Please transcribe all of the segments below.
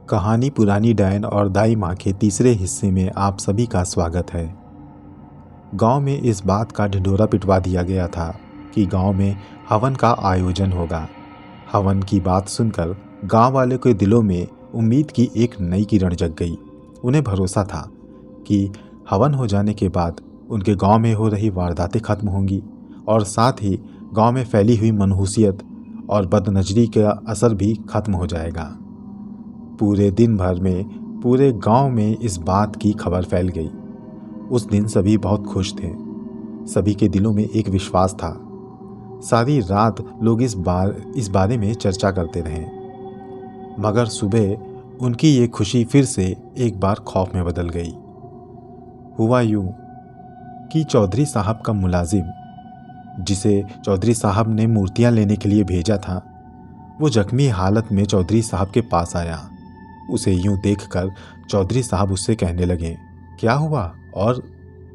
कहानी पुरानी डायन और दाई माँ के तीसरे हिस्से में आप सभी का स्वागत है। गांव में इस बात का ढिंढोरा पिटवा दिया गया था कि गांव में हवन का आयोजन होगा। हवन की बात सुनकर गांव वाले के दिलों में उम्मीद की एक नई किरण जग गई। उन्हें भरोसा था कि हवन हो जाने के बाद उनके गांव में हो रही वारदातें खत्म होंगी और साथ ही गांव में फैली हुई मनहूसियत और बदनजरी का असर भी खत्म हो जाएगा। पूरे दिन भर में पूरे गांव में इस बात की खबर फैल गई। उस दिन सभी बहुत खुश थे। सभी के दिलों में एक विश्वास था। सारी रात लोग इस बारे में चर्चा करते रहे, मगर सुबह उनकी ये खुशी फिर से एक बार खौफ में बदल गई। हुआ यूं कि चौधरी साहब का मुलाजिम, जिसे चौधरी साहब ने मूर्तियां लेने के लिए भेजा था, वो जख्मी हालत में चौधरी साहब के पास आया। उसे यूं देखकर चौधरी साहब उससे कहने लगे, क्या हुआ और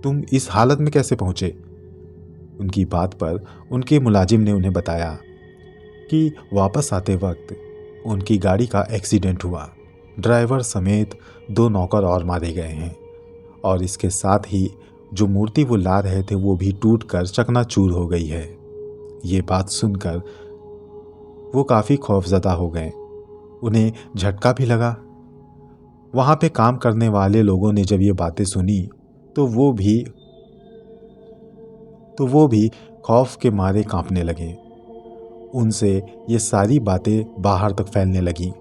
तुम इस हालत में कैसे पहुंचे? उनकी बात पर उनके मुलाजिम ने उन्हें बताया कि वापस आते वक्त उनकी गाड़ी का एक्सीडेंट हुआ। ड्राइवर समेत 2 नौकर और मारे गए हैं और इसके साथ ही जो मूर्ति वो ला रहे थे वो भी टूटकर चकनाचूर हो गई है। ये बात सुनकर वो काफ़ी खौफजदा हो गए। उन्हें झटका भी लगा। वहाँ पे काम करने वाले लोगों ने जब ये बातें सुनी तो वो भी खौफ के मारे कांपने लगे। उनसे ये सारी बातें बाहर तक फैलने लगीं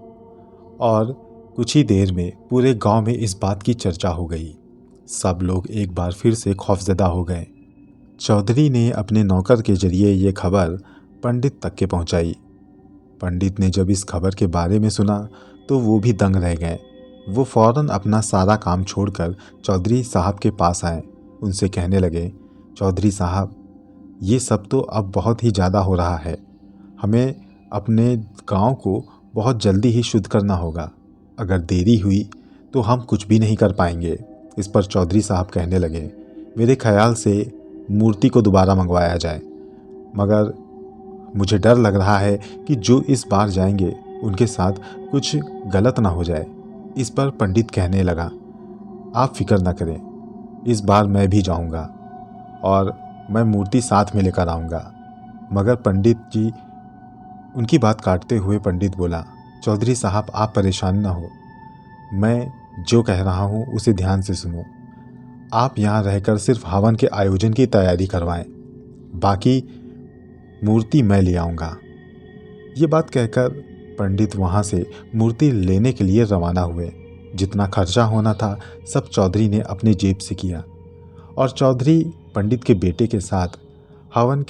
और कुछ ही देर में पूरे गांव में इस बात की चर्चा हो गई। सब लोग एक बार फिर से खौफजदा हो गए। चौधरी ने अपने नौकर के जरिए ये खबर पंडित तक के पहुंचाई। पंडित ने जब इस खबर के बारे में सुना तो वो भी दंग रह गए। वो फौरन अपना सारा काम छोड़कर चौधरी साहब के पास आए। उनसे कहने लगे, चौधरी साहब, ये सब तो अब बहुत ही ज़्यादा हो रहा है। हमें अपने गांव को बहुत जल्दी ही शुद्ध करना होगा। अगर देरी हुई तो हम कुछ भी नहीं कर पाएंगे। इस पर चौधरी साहब कहने लगे, मेरे ख्याल से मूर्ति को दोबारा मंगवाया जाए, मगर मुझे डर लग रहा है कि जो इस बार जाएंगे उनके साथ कुछ गलत ना हो जाए। इस पर पंडित कहने लगा, आप फिक्र ना करें, इस बार मैं भी जाऊंगा और मैं मूर्ति साथ में लेकर आऊंगा। मगर पंडित जी, उनकी बात काटते हुए पंडित बोला, चौधरी साहब, आप परेशान ना हो। मैं जो कह रहा हूँ उसे ध्यान से सुनो। आप यहाँ रहकर सिर्फ हवन के आयोजन की तैयारी करवाएं, बाकी मूर्ति मैं ले आऊँगा। ये बात कहकर पंडित वहाँ से मूर्ति लेने के लिए रवाना हुए। जितना खर्चा होना था सब चौधरी ने अपनी जेब से किया और चौधरी पंडित के बेटे के साथ हवन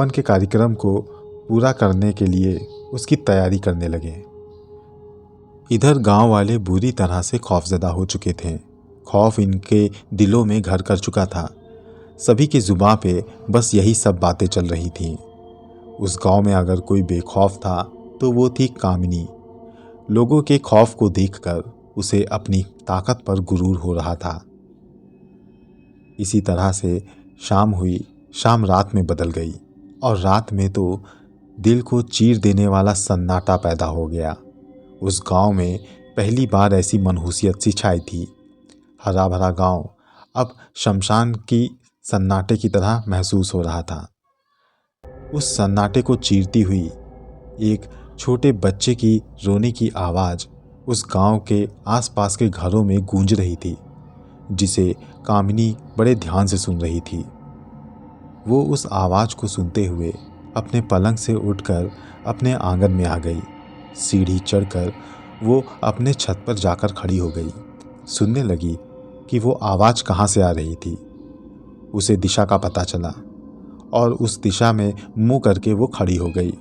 के कार्यक्रम को पूरा करने के लिए उसकी तैयारी करने लगे। इधर गांव वाले बुरी तरह से खौफजदा हो चुके थे। खौफ इनके दिलों में घर कर चुका था। सभी की जुबां पे बस यही सब बातें चल रही थीं। उस गांव में अगर कोई बेखौफ था तो वो थी कामिनी। लोगों के खौफ को देखकर उसे अपनी ताकत पर गुरूर हो रहा था। इसी तरह से शाम हुई। शाम रात में बदल गई और रात में तो दिल को चीर देने वाला सन्नाटा पैदा हो गया। उस गांव में पहली बार ऐसी मनहूसियत सी छाई थी। हरा भरा गांव अब शमशान की सन्नाटे की तरह महसूस हो रहा था। उस सन्नाटे को चीरती हुई एक छोटे बच्चे की रोने की आवाज़ उस गांव के आसपास के घरों में गूंज रही थी, जिसे कामिनी बड़े ध्यान से सुन रही थी। वो उस आवाज़ को सुनते हुए अपने पलंग से उठकर अपने आंगन में आ गई। सीढ़ी चढ़कर वो अपने छत पर जाकर खड़ी हो गई। सुनने लगी कि वो आवाज़ कहाँ से आ रही थी। उसे दिशा का पता चला और उस दिशा में मुंह करके वो खड़ी हो गई।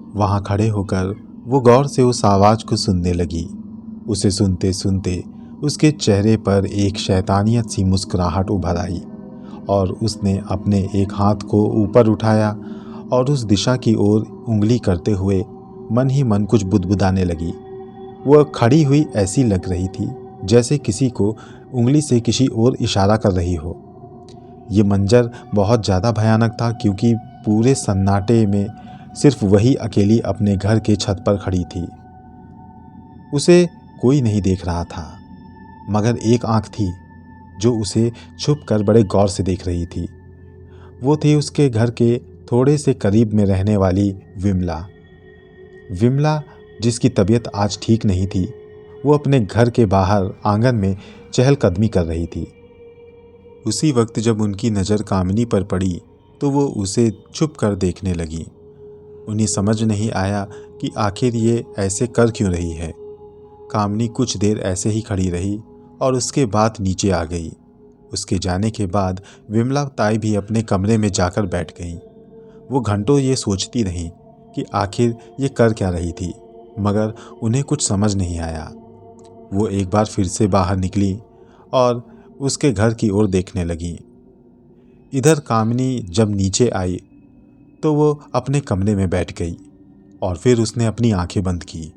वहाँ खड़े होकर वो गौर से उस आवाज़ को सुनने लगी। उसे सुनते सुनते उसके चेहरे पर एक शैतानियत सी मुस्कुराहट उभर आई और उसने अपने एक हाथ को ऊपर उठाया और उस दिशा की ओर उंगली करते हुए मन ही मन कुछ बुदबुदाने लगी। वह खड़ी हुई ऐसी लग रही थी जैसे किसी को उंगली से किसी ओर इशारा कर रही हो। ये मंजर बहुत ज़्यादा भयानक था क्योंकि पूरे सन्नाटे में सिर्फ वही अकेली अपने घर के छत पर खड़ी थी। उसे कोई नहीं देख रहा था, मगर एक आंख थी जो उसे छुप कर बड़े गौर से देख रही थी। वो थी उसके घर के थोड़े से करीब में रहने वाली विमला। विमला, जिसकी तबीयत आज ठीक नहीं थी, वो अपने घर के बाहर आंगन में चहलकदमी कर रही थी। उसी वक्त जब उनकी नज़र कामिनी पर पड़ी तो वो उसे छुप कर देखने लगी। उन्हें समझ नहीं आया कि आखिर ये ऐसे कर क्यों रही है। कामिनी कुछ देर ऐसे ही खड़ी रही और उसके बाद नीचे आ गई। उसके जाने के बाद विमला ताई भी अपने कमरे में जाकर बैठ गईं। वो घंटों ये सोचती रहीं कि आखिर ये कर क्या रही थी, मगर उन्हें कुछ समझ नहीं आया। वो एक बार फिर से बाहर निकली और उसके घर की ओर देखने लगी। इधर कामिनी जब नीचे आई तो वो अपने कमरे में बैठ गई और फिर उसने अपनी आंखें बंद की।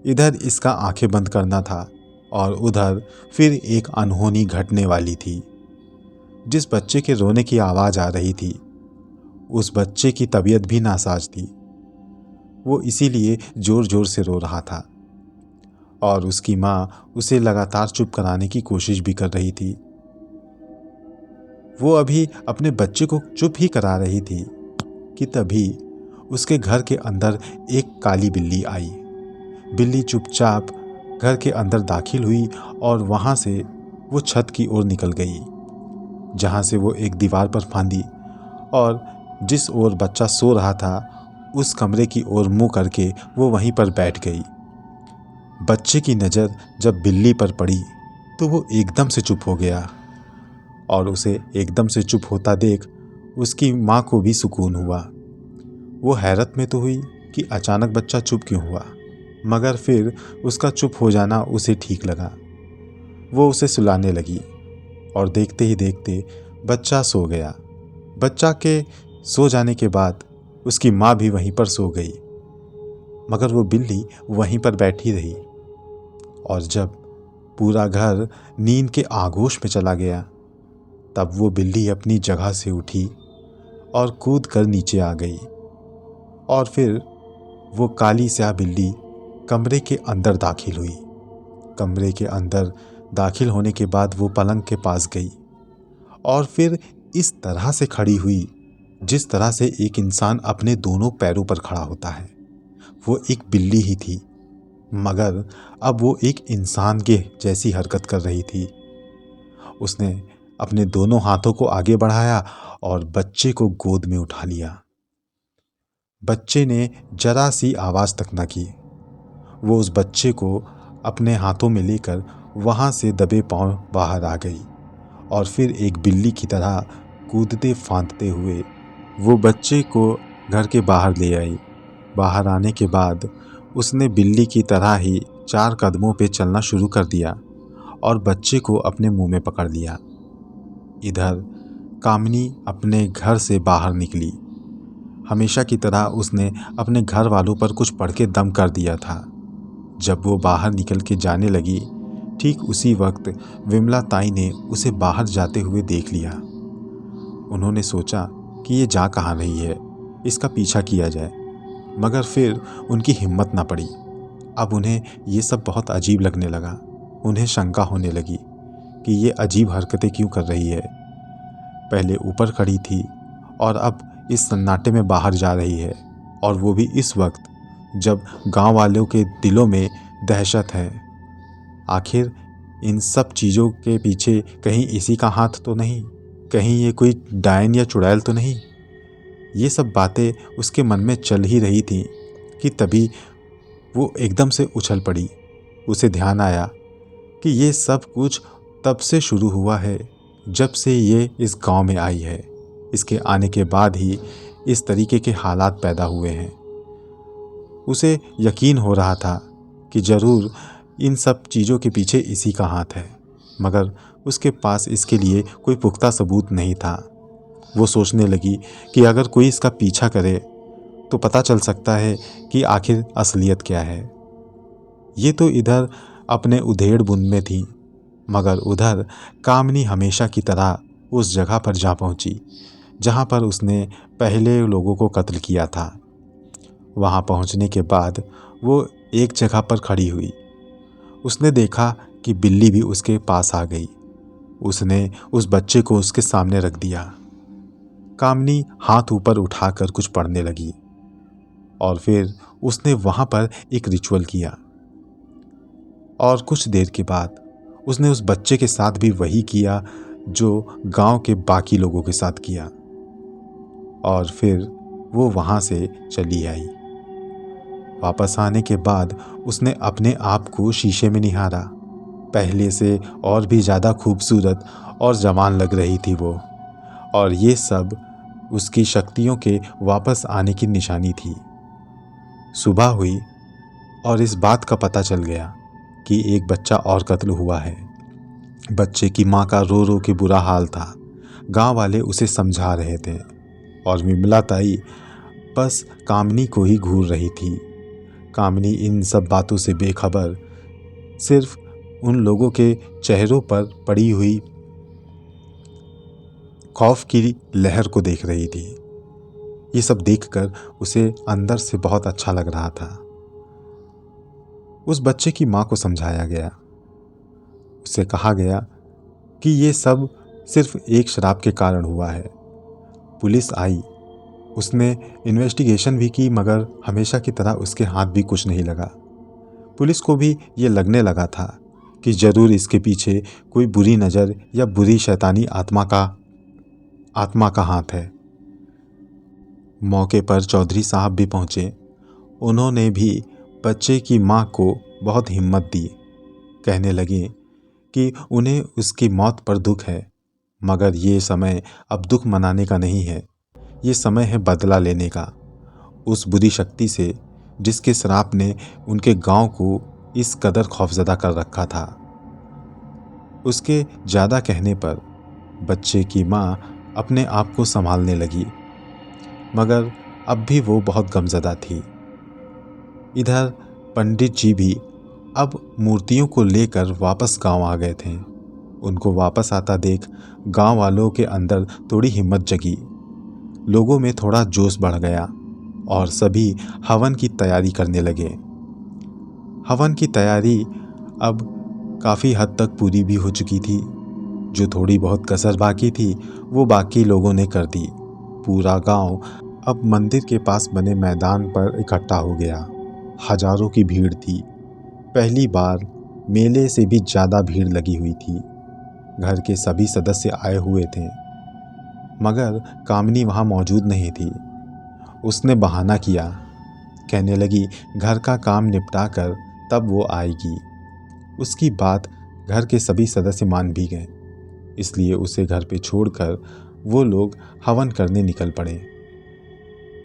इधर इसका आंखें बंद करना था और उधर फिर एक अनहोनी घटने वाली थी। जिस बच्चे के रोने की आवाज़ आ रही थी, उस बच्चे की तबीयत भी नासाज थी। वो इसीलिए ज़ोर ज़ोर से रो रहा था और उसकी माँ उसे लगातार चुप कराने की कोशिश भी कर रही थी। वो अभी अपने बच्चे को चुप ही करा रही थी कि तभी उसके घर के अंदर एक काली बिल्ली आई। बिल्ली चुपचाप घर के अंदर दाखिल हुई और वहाँ से वो छत की ओर निकल गई, जहाँ से वो एक दीवार पर फांदी और जिस ओर बच्चा सो रहा था उस कमरे की ओर मुंह करके वो वहीं पर बैठ गई। बच्चे की नज़र जब बिल्ली पर पड़ी तो वो एकदम से चुप हो गया और उसे एकदम से चुप होता देख उसकी माँ को भी सुकून हुआ। वो हैरत में तो हुई कि अचानक बच्चा चुप क्यों हुआ, मगर फिर उसका चुप हो जाना उसे ठीक लगा। वो उसे सुलाने लगी और देखते ही देखते बच्चा सो गया। बच्चा के सो जाने के बाद उसकी माँ भी वहीं पर सो गई, मगर वो बिल्ली वहीं पर बैठी रही। और जब पूरा घर नींद के आगोश में चला गया, तब वो बिल्ली अपनी जगह से उठी और कूद कर नीचे आ गई। और फिर वो काली स्याह बिल्ली कमरे के अंदर दाखिल हुई। कमरे के अंदर दाखिल होने के बाद वो पलंग के पास गई और फिर इस तरह से खड़ी हुई जिस तरह से एक इंसान अपने दोनों पैरों पर खड़ा होता है। वो एक बिल्ली ही थी, मगर अब वो एक इंसान के जैसी हरकत कर रही थी। उसने अपने दोनों हाथों को आगे बढ़ाया और बच्चे को गोद में उठा लिया। बच्चे ने जरा सी आवाज़ तक न की। वो उस बच्चे को अपने हाथों में लेकर वहाँ से दबे पांव बाहर आ गई और फिर एक बिल्ली की तरह कूदते फांदते हुए वो बच्चे को घर के बाहर ले आई। बाहर आने के बाद उसने बिल्ली की तरह ही 4 कदमों पे चलना शुरू कर दिया और बच्चे को अपने मुंह में पकड़ लिया। इधर कामिनी अपने घर से बाहर निकली। हमेशा की तरह उसने अपने घर वालों पर कुछ पढ़ के दम कर दिया था। जब वो बाहर निकल के जाने लगी, ठीक उसी वक्त विमला ताई ने उसे बाहर जाते हुए देख लिया। उन्होंने सोचा कि ये जा कहाँ रही है, इसका पीछा किया जाए, मगर फिर उनकी हिम्मत ना पड़ी। अब उन्हें ये सब बहुत अजीब लगने लगा। उन्हें शंका होने लगी कि ये अजीब हरकतें क्यों कर रही है। पहले ऊपर खड़ी थी और अब इस सन्नाटे में बाहर जा रही है, और वो भी इस वक्त जब गांव वालों के दिलों में दहशत है। आखिर इन सब चीज़ों के पीछे कहीं इसी का हाथ तो नहीं, कहीं ये कोई डायन या चुड़ैल तो नहीं। ये सब बातें उसके मन में चल ही रही थी कि तभी वो एकदम से उछल पड़ी। उसे ध्यान आया कि ये सब कुछ तब से शुरू हुआ है जब से ये इस गांव में आई है। इसके आने के बाद ही इस तरीके के हालात पैदा हुए हैं। उसे यकीन हो रहा था कि ज़रूर इन सब चीज़ों के पीछे इसी का हाथ है, मगर उसके पास इसके लिए कोई पुख्ता सबूत नहीं था। वो सोचने लगी कि अगर कोई इसका पीछा करे तो पता चल सकता है कि आखिर असलियत क्या है। ये तो इधर अपने उधेड़ बुन में थी, मगर उधर कामिनी हमेशा की तरह उस जगह पर जा पहुंची जहां पर उसने पहले लोगों को कत्ल किया था। वहां पहुंचने के बाद वो एक जगह पर खड़ी हुई। उसने देखा कि बिल्ली भी उसके पास आ गई। उसने उस बच्चे को उसके सामने रख दिया। कामनी हाथ ऊपर उठाकर कुछ पढ़ने लगी और फिर उसने वहां पर एक रिचुअल किया। और कुछ देर के बाद उसने उस बच्चे के साथ भी वही किया जो गांव के बाकी लोगों के साथ किया। और फिर वो वहां से चली आई। वापस आने के बाद उसने अपने आप को शीशे में निहारा। पहले से और भी ज़्यादा खूबसूरत और जवान लग रही थी वो। और ये सब उसकी शक्तियों के वापस आने की निशानी थी। सुबह हुई और इस बात का पता चल गया कि एक बच्चा और कत्ल हुआ है। बच्चे की माँ का रो रो के बुरा हाल था। गांव वाले उसे समझा रहे थे और विमला ताई बस कामनी को ही घूर रही थी। कामनी इन सब बातों से बेखबर सिर्फ उन लोगों के चेहरों पर पड़ी हुई खौफ की लहर को देख रही थी। ये सब देखकर उसे अंदर से बहुत अच्छा लग रहा था। उस बच्चे की माँ को समझाया गया। उसे कहा गया कि ये सब सिर्फ एक शराब के कारण हुआ है। पुलिस आई, उसने इन्वेस्टिगेशन भी की, मगर हमेशा की तरह उसके हाथ भी कुछ नहीं लगा। पुलिस को भी ये लगने लगा था कि ज़रूर इसके पीछे कोई बुरी नज़र या बुरी शैतानी आत्मा का हाथ है। मौके पर चौधरी साहब भी पहुँचे। उन्होंने भी बच्चे की माँ को बहुत हिम्मत दी। कहने लगे कि उन्हें उसकी मौत पर दुख है, मगर ये समय अब दुख मनाने का नहीं है। ये समय है बदला लेने का, उस बुरी शक्ति से जिसके श्राप ने उनके गांव को इस कदर खौफजदा कर रखा था। उसके ज़्यादा कहने पर बच्चे की माँ अपने आप को संभालने लगी, मगर अब भी वो बहुत गमज़दा थी। इधर पंडित जी भी अब मूर्तियों को लेकर वापस गांव आ गए थे। उनको वापस आता देख गांव वालों के अंदर थोड़ी हिम्मत जगी। लोगों में थोड़ा जोश बढ़ गया और सभी हवन की तैयारी करने लगे। हवन की तैयारी अब काफ़ी हद तक पूरी भी हो चुकी थी। जो थोड़ी बहुत कसर बाकी थी वो बाकी लोगों ने कर दी। पूरा गांव अब मंदिर के पास बने मैदान पर इकट्ठा हो गया। हजारों की भीड़ थी। पहली बार मेले से भी ज़्यादा भीड़ लगी हुई थी। घर के सभी सदस्य आए हुए थे, मगर कामनी वहाँ मौजूद नहीं थी। उसने बहाना किया, कहने लगी घर का काम निपटा कर तब वो आएगी। उसकी बात घर के सभी सदस्य मान भी गए, इसलिए उसे घर पे छोड़कर वो लोग हवन करने निकल पड़े।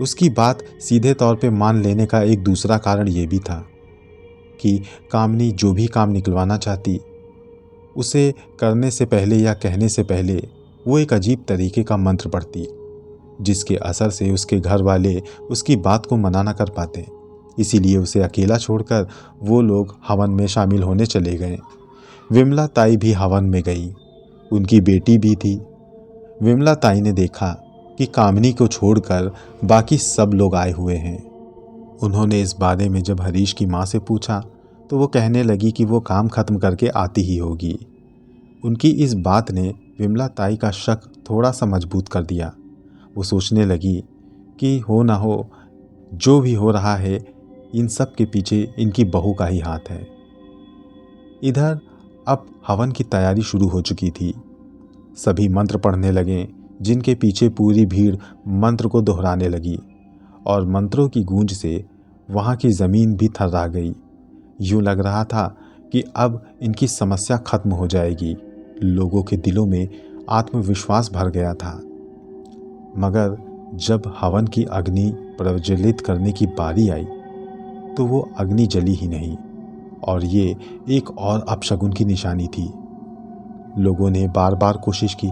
उसकी बात सीधे तौर पे मान लेने का एक दूसरा कारण ये भी था कि कामनी जो भी काम निकलवाना चाहती, उसे करने से पहले या कहने से पहले वो एक अजीब तरीके का मंत्र पढ़ती, जिसके असर से उसके घर वाले उसकी बात को मना ना कर पाते। इसीलिए उसे अकेला छोड़कर वो लोग हवन में शामिल होने चले गए। विमला ताई भी हवन में गई। उनकी बेटी भी थी। विमला ताई ने देखा कि कामनी को छोड़कर बाकी सब लोग आए हुए हैं। उन्होंने इस बारे में जब हरीश की माँ से पूछा तो वो कहने लगी कि वो काम खत्म करके आती ही होगी। उनकी इस बात ने विमला ताई का शक थोड़ा सा मजबूत कर दिया। वो सोचने लगी कि हो ना हो, जो भी हो रहा है इन सब के पीछे इनकी बहू का ही हाथ है। इधर अब हवन की तैयारी शुरू हो चुकी थी। सभी मंत्र पढ़ने लगे, जिनके पीछे पूरी भीड़ मंत्र को दोहराने लगी और मंत्रों की गूंज से वहाँ की ज़मीन भी थर्रा गई। यूँ लग रहा था कि अब इनकी समस्या खत्म हो जाएगी। लोगों के दिलों में आत्मविश्वास भर गया था। मगर जब हवन की अग्नि प्रज्वलित करने की बारी आई तो वो अग्नि जली ही नहीं, और ये एक और अपशगुन की निशानी थी। लोगों ने बार बार कोशिश की,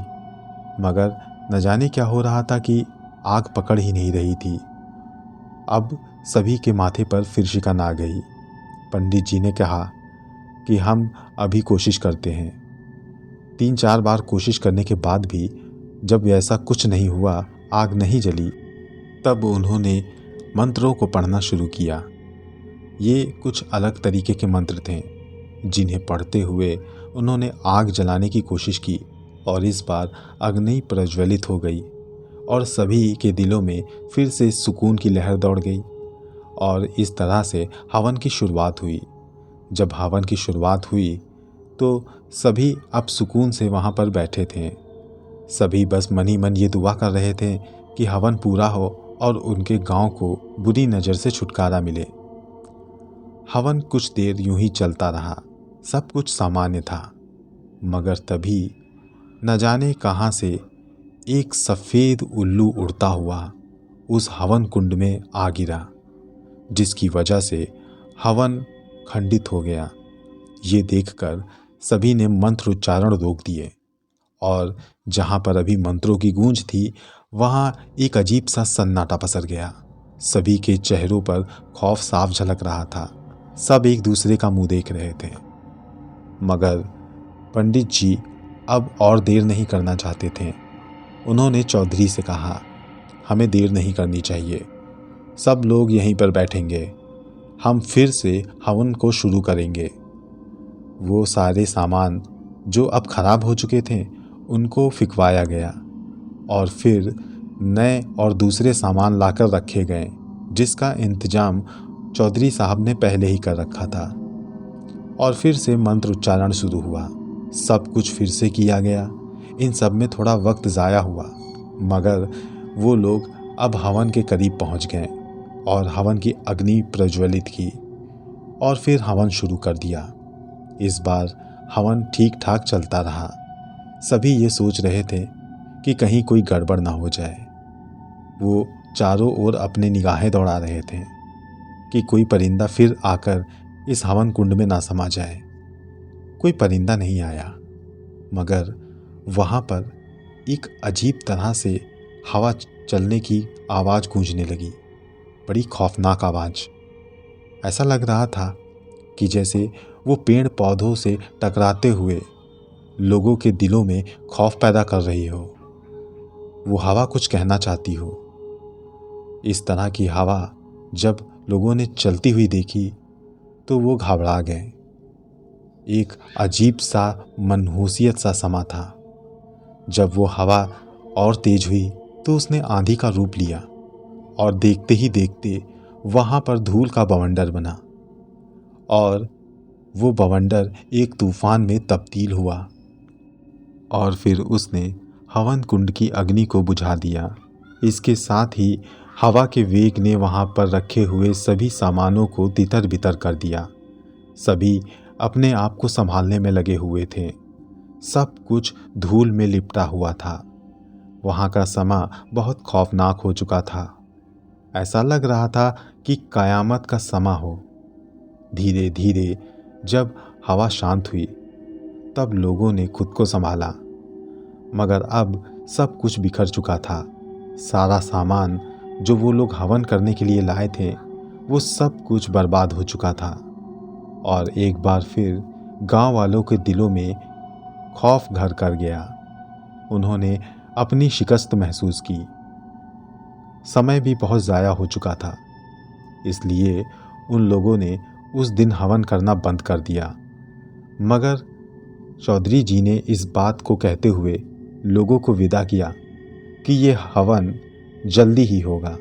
मगर न जाने क्या हो रहा था कि आग पकड़ ही नहीं रही थी। अब सभी के माथे पर फिर शिकन आ गई। पंडित जी ने कहा कि हम अभी कोशिश करते हैं। 3-4 बार कोशिश करने के बाद भी जब ऐसा कुछ नहीं हुआ, आग नहीं जली, तब उन्होंने मंत्रों को पढ़ना शुरू किया। ये कुछ अलग तरीके के मंत्र थे जिन्हें पढ़ते हुए उन्होंने आग जलाने की कोशिश की और इस बार अग्नि प्रज्वलित हो गई और सभी के दिलों में फिर से सुकून की लहर दौड़ गई और इस तरह से हवन की शुरुआत हुई। जब हवन की शुरुआत हुई तो सभी अब सुकून से वहाँ पर बैठे थे। सभी बस मन ही मन ये दुआ कर रहे थे कि हवन पूरा हो और उनके गांव को बुरी नज़र से छुटकारा मिले। हवन कुछ देर यूं ही चलता रहा, सब कुछ सामान्य था, मगर तभी न जाने कहाँ से एक सफ़ेद उल्लू उड़ता हुआ उस हवन कुंड में आ गिरा, जिसकी वजह से हवन खंडित हो गया। ये देखकर सभी ने मंत्र उच्चारण रोक दिए और जहाँ पर अभी मंत्रों की गूंज थी वहाँ एक अजीब सा सन्नाटा पसर गया। सभी के चेहरों पर खौफ साफ झलक रहा था। सब एक दूसरे का मुंह देख रहे थे, मगर पंडित जी अब और देर नहीं करना चाहते थे। उन्होंने चौधरी से कहा, हमें देर नहीं करनी चाहिए, सब लोग यहीं पर बैठेंगे, हम फिर से हवन को शुरू करेंगे। वो सारे सामान जो अब खराब हो चुके थे उनको फिकवाया गया और फिर नए और दूसरे सामान लाकर रखे गए, जिसका इंतजाम चौधरी साहब ने पहले ही कर रखा था। और फिर से मंत्र उच्चारण शुरू हुआ। सब कुछ फिर से किया गया। इन सब में थोड़ा वक्त ज़ाया हुआ, मगर वो लोग अब हवन के करीब पहुंच गए और हवन की अग्नि प्रज्वलित की और फिर हवन शुरू कर दिया। इस बार हवन ठीक ठाक चलता रहा। सभी ये सोच रहे थे कि कहीं कोई गड़बड़ ना हो जाए। वो चारों ओर अपने निगाहें दौड़ा रहे थे कि कोई परिंदा फिर आकर इस हवन कुंड में ना समा जाए। कोई परिंदा नहीं आया, मगर वहाँ पर एक अजीब तरह से हवा चलने की आवाज़ गूंजने लगी, बड़ी खौफनाक आवाज़। ऐसा लग रहा था कि जैसे वो पेड़ पौधों से टकराते हुए लोगों के दिलों में खौफ पैदा कर रही हो। वो हवा कुछ कहना चाहती हो। इस तरह की हवा जब लोगों ने चलती हुई देखी तो वो घबरा गए। एक अजीब सा मनहूसियत सा समा था। जब वो हवा और तेज हुई तो उसने आंधी का रूप लिया और देखते ही देखते वहाँ पर धूल का बवंडर बना और वो बवंडर एक तूफान में तब्दील हुआ और फिर उसने हवन कुंड की अग्नि को बुझा दिया। इसके साथ ही हवा के वेग ने वहाँ पर रखे हुए सभी सामानों को तितर बितर कर दिया। सभी अपने आप को संभालने में लगे हुए थे। सब कुछ धूल में लिपटा हुआ था। वहाँ का समा बहुत खौफनाक हो चुका था। ऐसा लग रहा था कि कयामत का समा हो। धीरे धीरे जब हवा शांत हुई तब लोगों ने खुद को संभाला, मगर अब सब कुछ बिखर चुका था। सारा सामान जो वो लोग हवन करने के लिए लाए थे वो सब कुछ बर्बाद हो चुका था और एक बार फिर गांव वालों के दिलों में खौफ घर कर गया। उन्होंने अपनी शिकस्त महसूस की। समय भी बहुत ज़ाया हो चुका था, इसलिए उन लोगों ने उस दिन हवन करना बंद कर दिया। मगर चौधरी जी ने इस बात को कहते हुए लोगों को विदा किया कि ये हवन जल्दी ही होगा।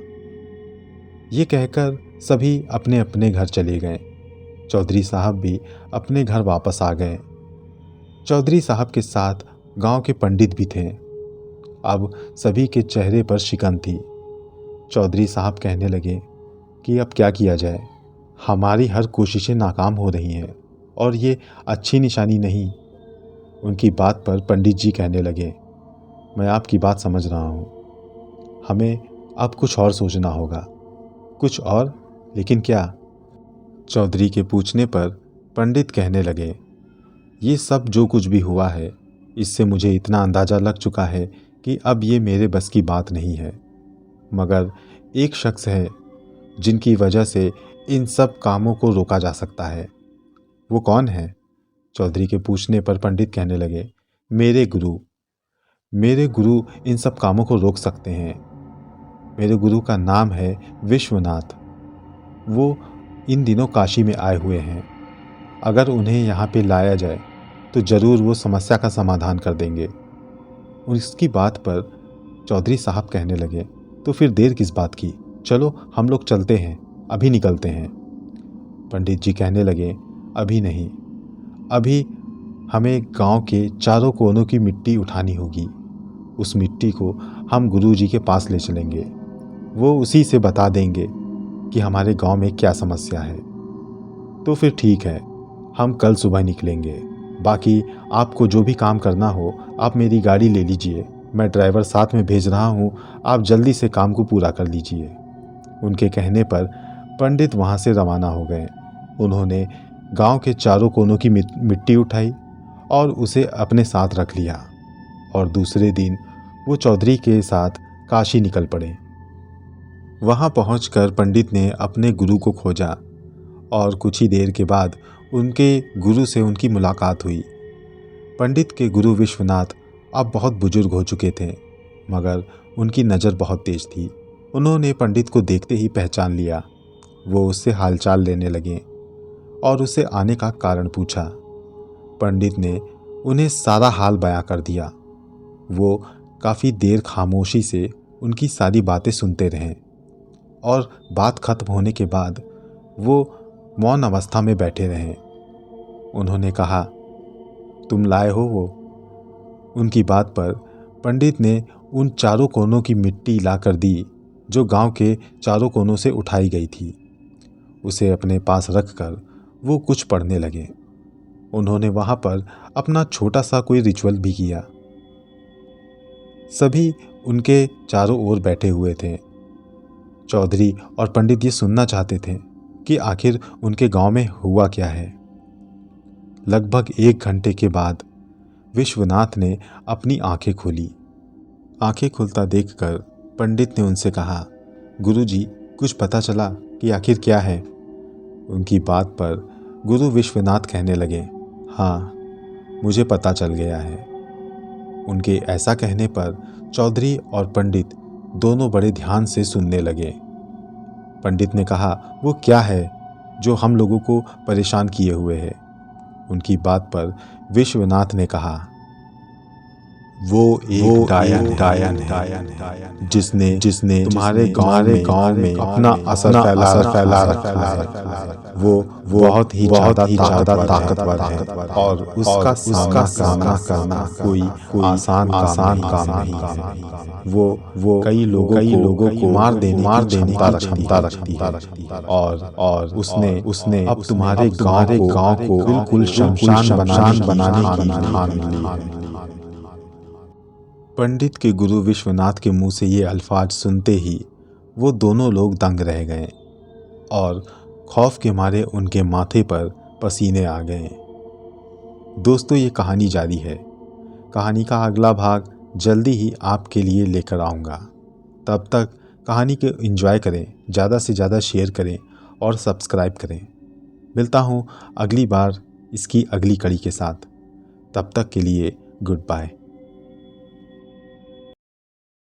ये कहकर सभी अपने अपने घर चले गए। चौधरी साहब भी अपने घर वापस आ गए। चौधरी साहब के साथ गांव के पंडित भी थे। अब सभी के चेहरे पर शिकन थी। चौधरी साहब कहने लगे कि अब क्या किया जाए, हमारी हर कोशिशें नाकाम हो रही हैं और ये अच्छी निशानी नहीं। उनकी बात पर पंडित जी कहने लगे, मैं आपकी बात समझ रहा हूँ, हमें अब कुछ और सोचना होगा। कुछ और? लेकिन क्या? चौधरी के पूछने पर पंडित कहने लगे, ये सब जो कुछ भी हुआ है इससे मुझे इतना अंदाज़ा लग चुका है कि अब ये मेरे बस की बात नहीं है, मगर एक शख्स है जिनकी वजह से इन सब कामों को रोका जा सकता है। वो कौन है? चौधरी के पूछने पर पंडित कहने लगे, मेरे गुरु। मेरे गुरु इन सब कामों को रोक सकते हैं। मेरे गुरु का नाम है विश्वनाथ। वो इन दिनों काशी में आए हुए हैं। अगर उन्हें यहाँ पे लाया जाए तो ज़रूर वो समस्या का समाधान कर देंगे। उसकी बात पर चौधरी साहब कहने लगे, तो फिर देर किस बात की, चलो हम लोग चलते हैं, अभी निकलते हैं। पंडित जी कहने लगे, अभी नहीं, अभी हमें गांव के चारों कोनों की मिट्टी उठानी होगी। उस मिट्टी को हम गुरुजी के पास ले चलेंगे, वो उसी से बता देंगे कि हमारे गांव में क्या समस्या है। तो फिर ठीक है, हम कल सुबह निकलेंगे। बाकी आपको जो भी काम करना हो आप मेरी गाड़ी ले लीजिए, मैं ड्राइवर साथ में भेज रहा हूँ, आप जल्दी से काम को पूरा कर लीजिए। उनके कहने पर पंडित वहाँ से रवाना हो गए। उन्होंने गांव के चारों कोनों की मिट्टी उठाई और उसे अपने साथ रख लिया और दूसरे दिन वो चौधरी के साथ काशी निकल पड़े। वहाँ पहुंचकर पंडित ने अपने गुरु को खोजा और कुछ ही देर के बाद उनके गुरु से उनकी मुलाकात हुई। पंडित के गुरु विश्वनाथ अब बहुत बुजुर्ग हो चुके थे, मगर उनकी नज़र बहुत तेज थी। उन्होंने पंडित को देखते ही पहचान लिया। वो उससे हालचाल लेने लगे और उसे आने का कारण पूछा। पंडित ने उन्हें सारा हाल बयां कर दिया। वो काफ़ी देर खामोशी से उनकी सारी बातें सुनते रहे और बात खत्म होने के बाद वो मौन अवस्था में बैठे रहे। उन्होंने कहा, तुम लाए हो वो? उनकी बात पर पंडित ने उन चारों कोनों की मिट्टी ला कर दी जो गांव के चारों कोनों से उठाई गई थी। उसे अपने पास रखकर वो कुछ पढ़ने लगे। उन्होंने वहाँ पर अपना छोटा सा कोई रिचुअल भी किया। सभी उनके चारों ओर बैठे हुए थे। चौधरी और पंडित ये सुनना चाहते थे कि आखिर उनके गांव में हुआ क्या है। लगभग 1 घंटे के बाद विश्वनाथ ने अपनी आंखें खोली। आंखें खुलता देखकर पंडित ने उनसे कहा, गुरुजी, कुछ पता चला कि आखिर क्या है? उनकी बात पर गुरु विश्वनाथ कहने लगे, हाँ, मुझे पता चल गया है। उनके ऐसा कहने पर चौधरी और पंडित दोनों बड़े ध्यान से सुनने लगे। पंडित ने कहा, वो क्या है जो हम लोगों को परेशान किए हुए है? उनकी बात पर विश्वनाथ ने कहा, वो एक डायन जिसने तुम्हारे गांव में अपना असर फैला रखा है। वो बहुत ही ज्यादा ताकतवर है और उसका सामना करना कोई आसान काम नहीं है। वो कई लोगों को मार देने क्षमता रखती है और उसने अब तुम्हारे गांव को बिल्कुल शमशान बनाने की ठान ली। पंडित के गुरु विश्वनाथ के मुंह से ये अल्फाज सुनते ही वो दोनों लोग दंग रह गए और खौफ के मारे उनके माथे पर पसीने आ गए। दोस्तों, ये कहानी जारी है। कहानी का अगला भाग जल्दी ही आपके लिए लेकर आऊँगा। तब तक कहानी को एंजॉय करें, ज़्यादा से ज़्यादा शेयर करें और सब्सक्राइब करें। मिलता हूँ अगली बार इसकी अगली कड़ी के साथ। तब तक के लिए गुड बाय।